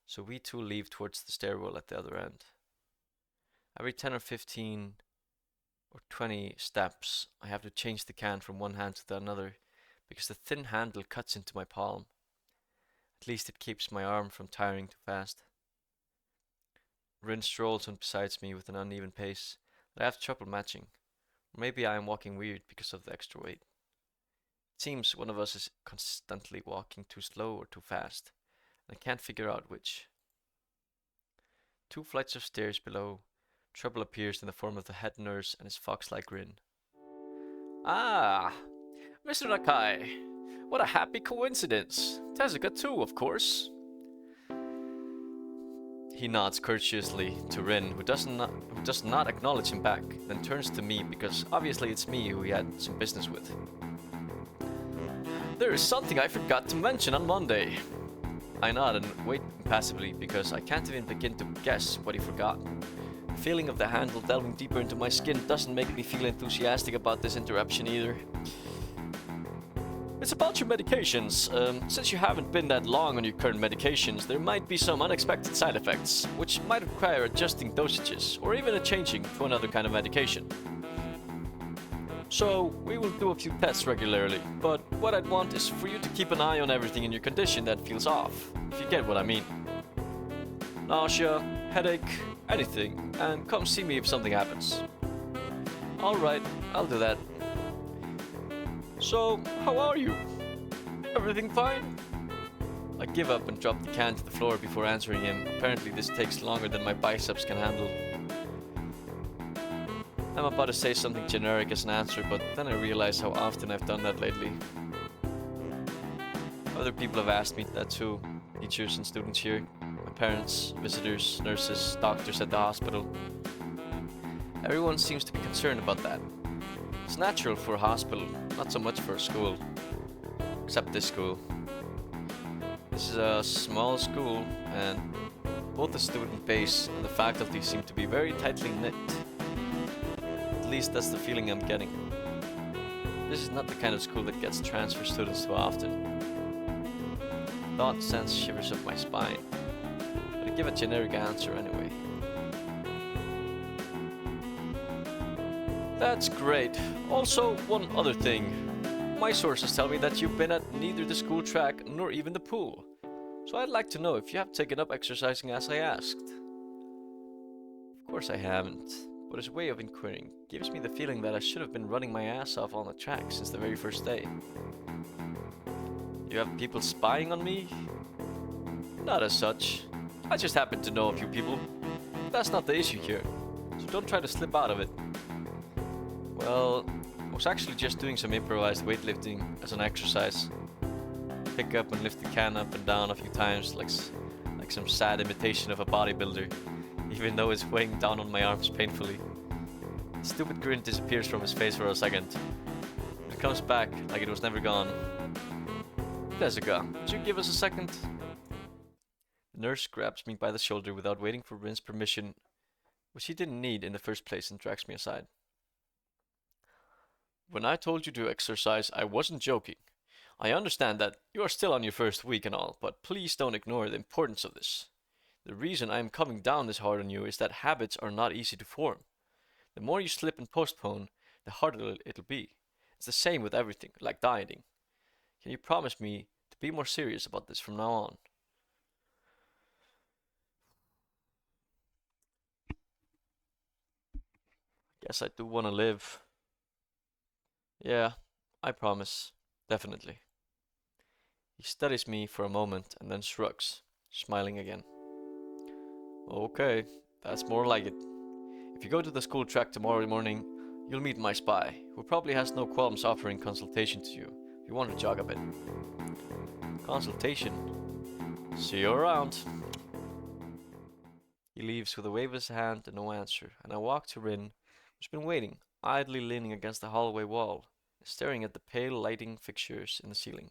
so we two leave towards the stairwell at the other end. Every 10 or 15 or 20 steps, I have to change the can from one hand to the another, because the thin handle cuts into my palm. At least it keeps my arm from tiring too fast. Rin strolls on beside me with an uneven pace that I have trouble matching. Or maybe I am walking weird because of the extra weight. It seems one of us is constantly walking too slow or too fast, and I can't figure out which. 2 flights of stairs below, trouble appears in the form of the head nurse and his fox-like grin. Ah, Mr. Nakai, what a happy coincidence. Tezuka too, of course. He nods courteously to Rin, who does not acknowledge him back, then turns to me because obviously it's me who he had some business with. There is something I forgot to mention on Monday. I nod and wait impassively because I can't even begin to guess what he forgot. The feeling of the handle delving deeper into my skin doesn't make me feel enthusiastic about this interruption either. It's about your medications. Since you haven't been that long on your current medications, there might be some unexpected side effects, which might require adjusting dosages, or even a changing to another kind of medication. So, we will do a few tests regularly, but what I'd want is for you to keep an eye on everything in your condition that feels off, if you get what I mean. Nausea, headache, anything, and come see me if something happens. Alright, I'll do that. So, how are you? Everything fine? I give up and drop the can to the floor before answering him. Apparently this takes longer than my biceps can handle. I'm about to say something generic as an answer, but then I realize how often I've done that lately. Other people have asked me that too. Teachers and students here. My parents, visitors, nurses, doctors at the hospital. Everyone seems to be concerned about that. It's natural for a hospital, not so much for a school. Except this school. This is a small school, and both the student base and the faculty seem to be very tightly knit. At least that's the feeling I'm getting. This is not the kind of school that gets transfer students too often. Thought sends shivers up my spine, but I give a generic answer anyway. That's great. Also, one other thing. My sources tell me that you've been at neither the school track nor even the pool. So I'd like to know if you have taken up exercising as I asked. Of course I haven't, but his way of inquiring gives me the feeling that I should have been running my ass off on the track since the very first day. You have people spying on me? Not as such. I just happen to know a few people. That's not the issue here, so don't try to slip out of it. Well, I was actually just doing some improvised weightlifting as an exercise. Pick up and lift the can up and down a few times like some sad imitation of a bodybuilder, even though it's weighing down on my arms painfully. The stupid grin disappears from his face for a second, but it comes back like it was never gone. Tezuka, would you give us a second? The nurse grabs me by the shoulder without waiting for Rin's permission, which he didn't need in the first place, and drags me aside. When I told you to exercise, I wasn't joking. I understand that you are still on your first week and all, but please don't ignore the importance of this. The reason I am coming down this hard on you is that habits are not easy to form. The more you slip and postpone, the harder it'll be. It's the same with everything, like dieting. Can you promise me to be more serious about this from now on? Guess I do want to live. Yeah, I promise. Definitely. He studies me for a moment and then shrugs, smiling again. Okay, that's more like it. If you go to the school track tomorrow morning, you'll meet my spy, who probably has no qualms offering consultation to you if you want to jog a bit. Consultation? See you around. He leaves with a wave of his hand and no answer, and I walk to Rin, who's been waiting, idly leaning against the hallway wall, staring at the pale lighting fixtures in the ceiling.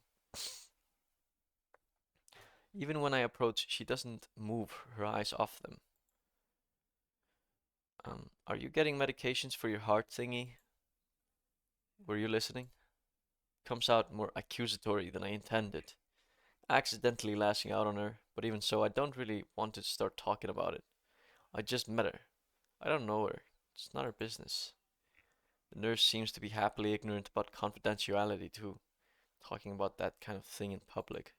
Even when I approach, she doesn't move her eyes off them. Are you getting medications for your heart thingy? Were you listening? Comes out more accusatory than I intended, accidentally lashing out on her, but even so, I don't really want to start talking about it. I just met her. I don't know her. It's not her business. The nurse seems to be happily ignorant about confidentiality too, talking about that kind of thing in public.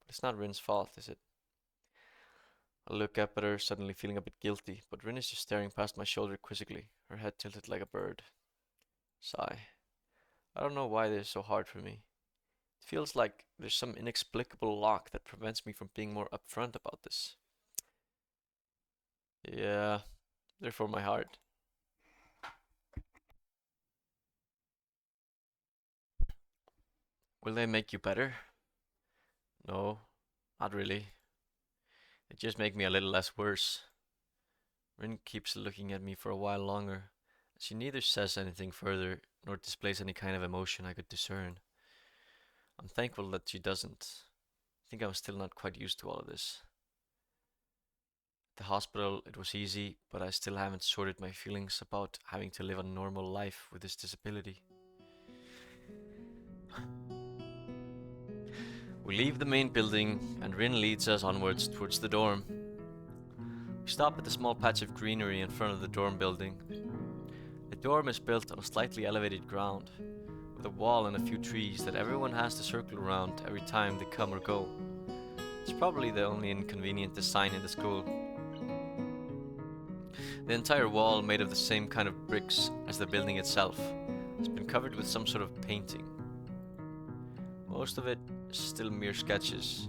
But it's not Rin's fault, is it? I look up at her, suddenly feeling a bit guilty, but Rin is just staring past my shoulder quizzically, her head tilted like a bird. Sigh. I don't know why this is so hard for me. It feels like there's some inexplicable lock that prevents me from being more upfront about this. Yeah, they're for my heart. Will they make you better? No, not really. They just make me a little less worse. Rin keeps looking at me for a while longer. She neither says anything further nor displays any kind of emotion I could discern. I'm thankful that she doesn't. I think I'm still not quite used to all of this. At the hospital, it was easy, but I still haven't sorted my feelings about having to live a normal life with this disability. We leave the main building, and Rin leads us onwards towards the dorm. We stop at the small patch of greenery in front of the dorm building. The dorm is built on a slightly elevated ground, with a wall and a few trees that everyone has to circle around every time they come or go. It's probably the only inconvenient design in the school. The entire wall, made of the same kind of bricks as the building itself, has been covered with some sort of painting. Most of it is still mere sketches,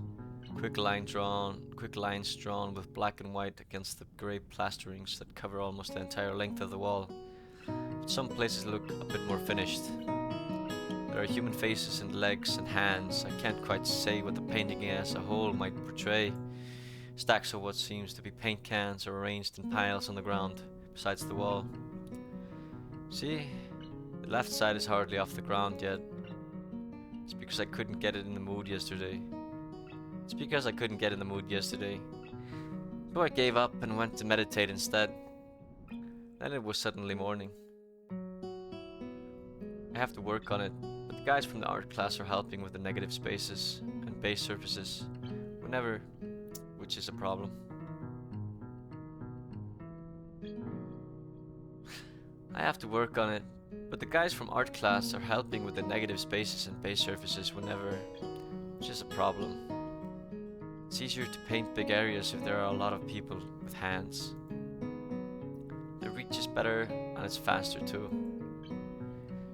quick lines drawn with black and white against the grey plasterings that cover almost the entire length of the wall. But some places look a bit more finished. There are human faces and legs and hands. I can't quite say what the painting as a whole might portray. Stacks of what seems to be paint cans are arranged in piles on the ground besides the wall. See, the left side is hardly off the ground yet. It's because I couldn't get it in the mood yesterday. So I gave up and went to meditate instead. Then it was suddenly morning. I have to work on it, but the guys from the art class are helping with the negative spaces and base surfaces whenever, which is a problem. I have to work on it, but the guys from art class are helping with the negative spaces and base surfaces whenever, which is a problem. It's easier to paint big areas if there are a lot of people with hands. The reach is better and it's faster too.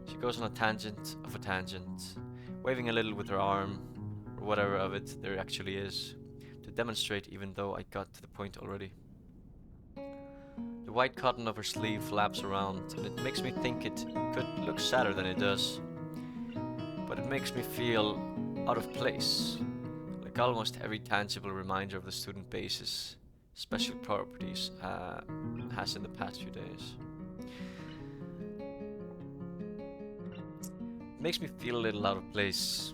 She goes on a tangent of a tangent, waving a little with her arm, or whatever of it there actually is, to demonstrate even though I got to the point already. The white cotton of her sleeve flaps around, and it makes me think it could look sadder than it does. But it makes me feel out of place, like almost every tangible reminder of the student base's special properties has in the past few days. It makes me feel a little out of place.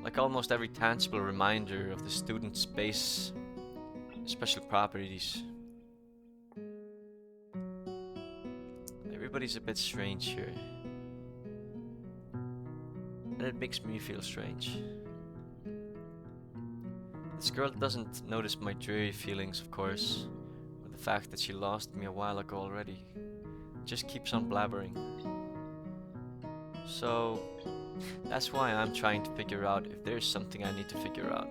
like almost every tangible reminder of the student space special properties. Everybody's a bit strange here, and it makes me feel strange. This girl doesn't notice my dreary feelings, of course, or the fact that she lost me a while ago already. Just keeps on blabbering. So that's why I'm trying to figure out if there's something I need to figure out,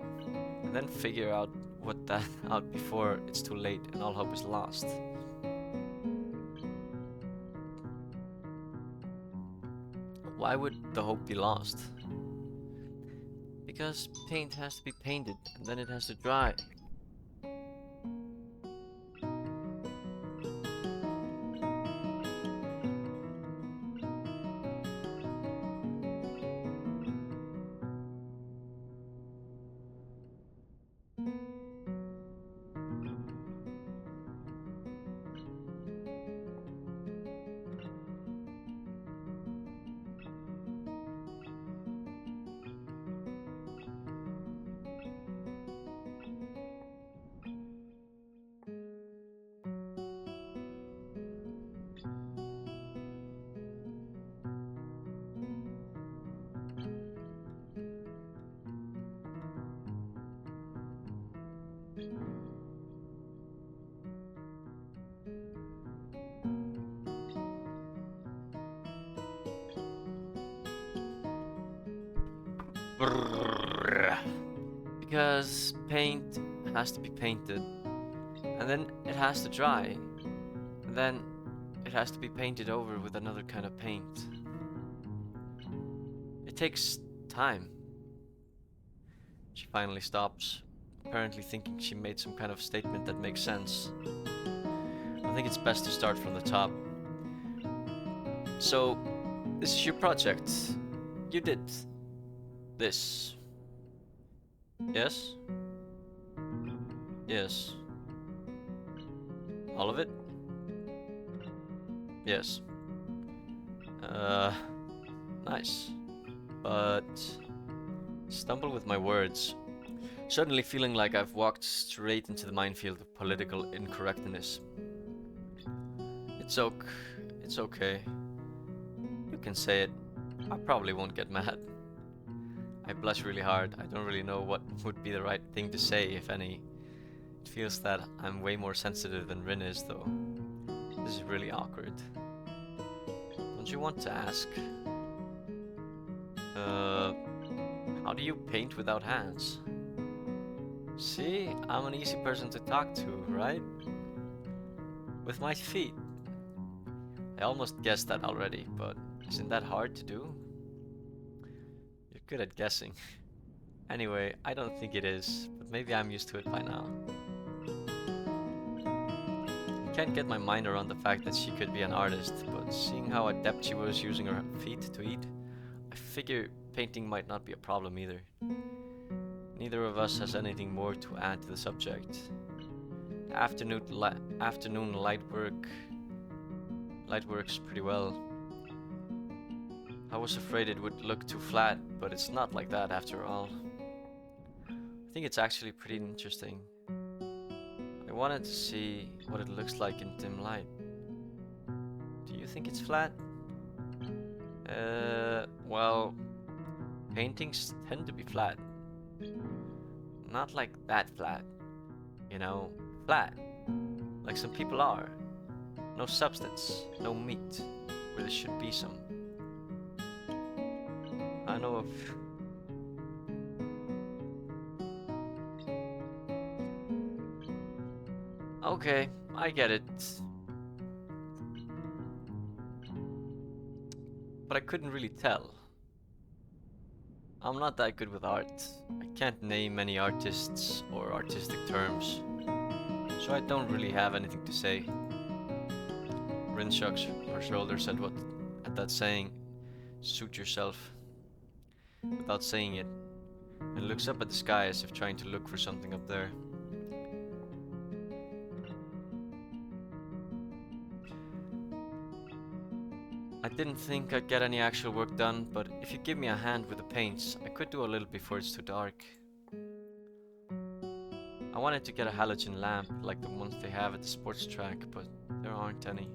and then figure out what that out before it's too late and all hope is lost. Why would the hope be lost? Because paint has to be painted and then it has to dry. Brrr. Because paint has to be painted, and then it has to dry, and then it has to be painted over with another kind of paint. It takes time. She finally stops, apparently thinking she made some kind of statement that makes sense. I think it's best to start from the top. So, this is your project. You did this. Yes? Yes. All of it? Yes. Nice. But stumble with my words, suddenly feeling like I've walked straight into the minefield of political incorrectness. It's okay. You can say it. I probably won't get mad. I blush really hard. I don't really know what would be the right thing to say, if any. It feels that I'm way more sensitive than Rin is, though. This is really awkward. Don't you want to ask? How do you paint without hands? See, I'm an easy person to talk to, right? With my feet. I almost guessed that already, but isn't that hard to do? You're good at guessing. Anyway, I don't think it is, but maybe I'm used to it by now. I can't get my mind around the fact that she could be an artist, but seeing how adept she was using her feet to eat, I figure painting might not be a problem either. Neither of us has anything more to add to the subject. Afternoon light works pretty well. I was afraid it would look too flat, but it's not like that after all. I think it's actually pretty interesting. I wanted to see what it looks like in dim light. Do you think it's flat? Well, paintings tend to be flat. Not like that flat. You know, flat. Like some people are. No substance, no meat, where there should be some. I know of... Okay, I get it. But I couldn't really tell. I'm not that good with art. I can't name any artists or artistic terms. So I don't really have anything to say. Rin shrugs her shoulders at that saying, "Suit yourself," without saying it, and looks up at the sky as if trying to look for something up there. I didn't think I'd get any actual work done, but if you give me a hand with the paints, I could do a little before it's too dark. I wanted to get a halogen lamp like the ones they have at the sports track, but there aren't any.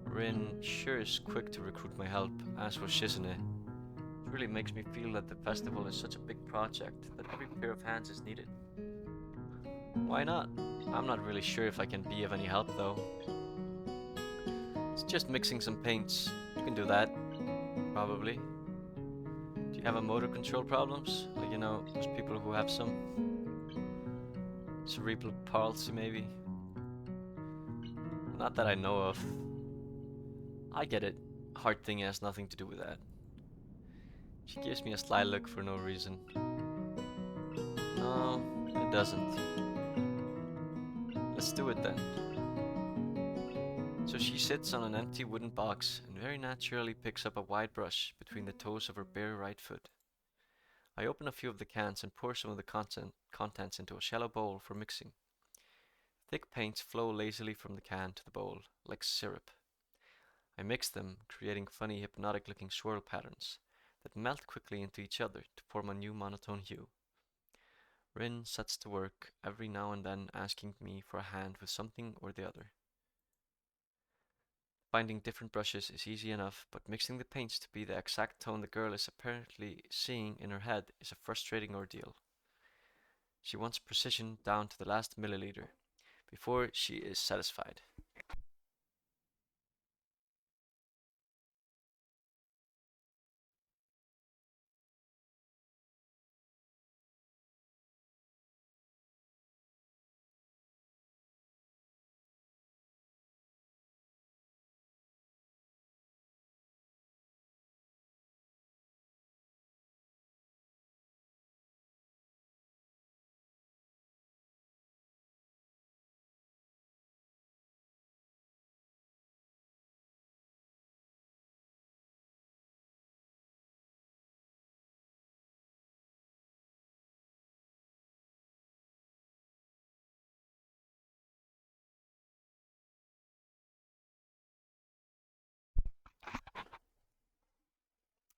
Rin sure is quick to recruit my help, as was Shizune. It really makes me feel that the festival is such a big project that every pair of hands is needed. Why not? I'm not really sure if I can be of any help though. It's just mixing some paints. You can do that, probably. Do you have a motor control problems? Like, those people who have some cerebral palsy maybe? Not that I know of. I get it. Heart thing has nothing to do with that. She gives me a sly look for no reason. No, it doesn't. Let's do it then. So she sits on an empty wooden box and very naturally picks up a wide brush between the toes of her bare right foot. I open a few of the cans and pour some of the contents into a shallow bowl for mixing. Thick paints flow lazily from the can to the bowl, like syrup. I mix them, creating funny hypnotic-looking swirl patterns that melt quickly into each other to form a new monotone hue. Rin sets to work, every now and then asking me for a hand with something or the other. Finding different brushes is easy enough, but mixing the paints to be the exact tone the girl is apparently seeing in her head is a frustrating ordeal. She wants precision down to the last milliliter, before she is satisfied.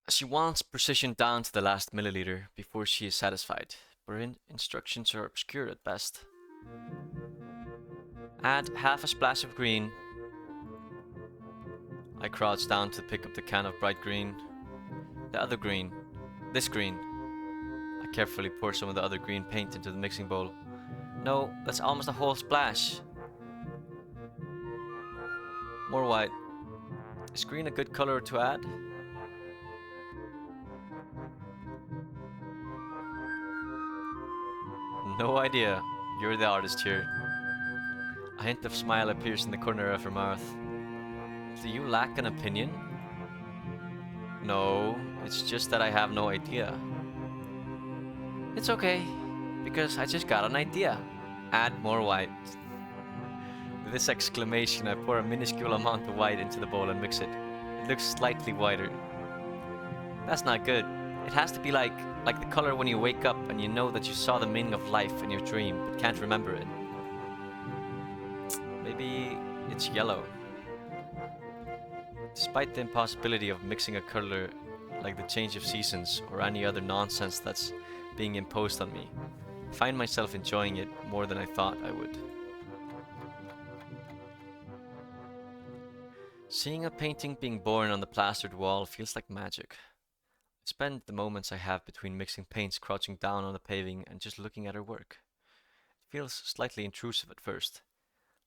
She wants precision down to the last milliliter before she is satisfied, but her instructions are obscure at best. Add half a splash of green. I crouch down to pick up the can of bright green. The other green. This green. I carefully pour some of the other green paint into the mixing bowl. No, that's almost a whole splash. More white. Is green a good color to add? No idea. You're the artist here. A hint of smile appears in the corner of her mouth. Do you lack an opinion? No, it's just that I have no idea. It's okay, because I just got an idea. Add more white. With this exclamation, I pour a minuscule amount of white into the bowl and mix it. It looks slightly whiter. That's not good. It has to be like the color when you wake up and you know that you saw the meaning of life in your dream but can't remember it. Maybe it's yellow. Despite the impossibility of mixing a color like the change of seasons or any other nonsense that's being imposed on me, I find myself enjoying it more than I thought I would. Seeing a painting being born on the plastered wall feels like magic. I spend the moments I have between mixing paints crouching down on the paving and just looking at her work. It feels slightly intrusive at first,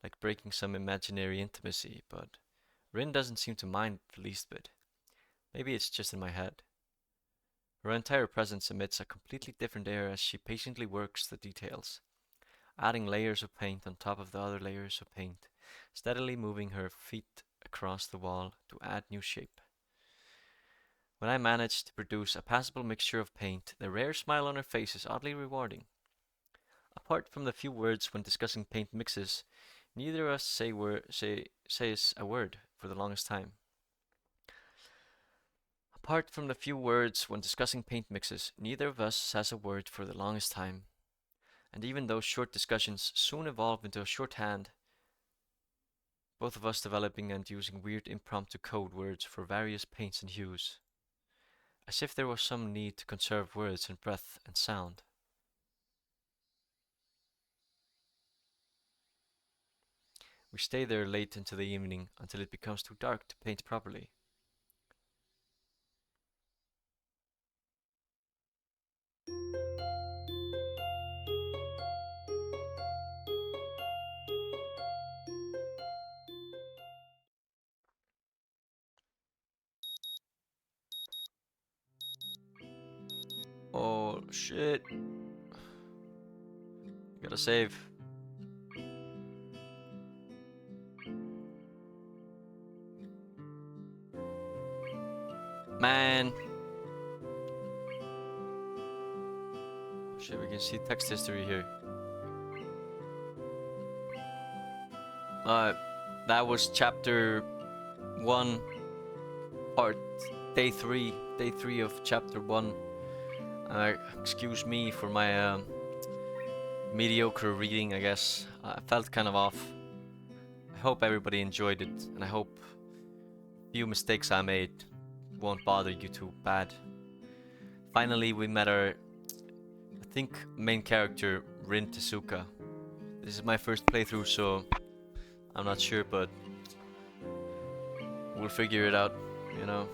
like breaking some imaginary intimacy, but Rin doesn't seem to mind the least bit. Maybe it's just in my head. Her entire presence emits a completely different air as she patiently works the details, adding layers of paint on top of the other layers of paint, steadily moving her feet across the wall to add new shape. When I manage to produce a passable mixture of paint, the rare smile on her face is oddly rewarding. Apart from the few words when discussing paint mixes, neither of us says a word for the longest time. Apart from the few words when discussing paint mixes, neither of us says a word for the longest time. And even those short discussions soon evolve into a shorthand Both of us developing and using weird impromptu code words for various paints and hues, as if there was some need to conserve words and breath and sound. We stay there late into the evening until it becomes too dark to paint properly. Oh shit. Gotta save. Man. Oh shit, we can see text history here. That was chapter 1, part day 3. Day 3 of chapter 1. Excuse me for my mediocre reading, I guess. I felt kind of off. I hope everybody enjoyed it, and I hope few mistakes I made won't bother you too bad. Finally, we met our, I think, main character, Tezuka. This is my first playthrough, so I'm not sure, but we'll figure it out, you know.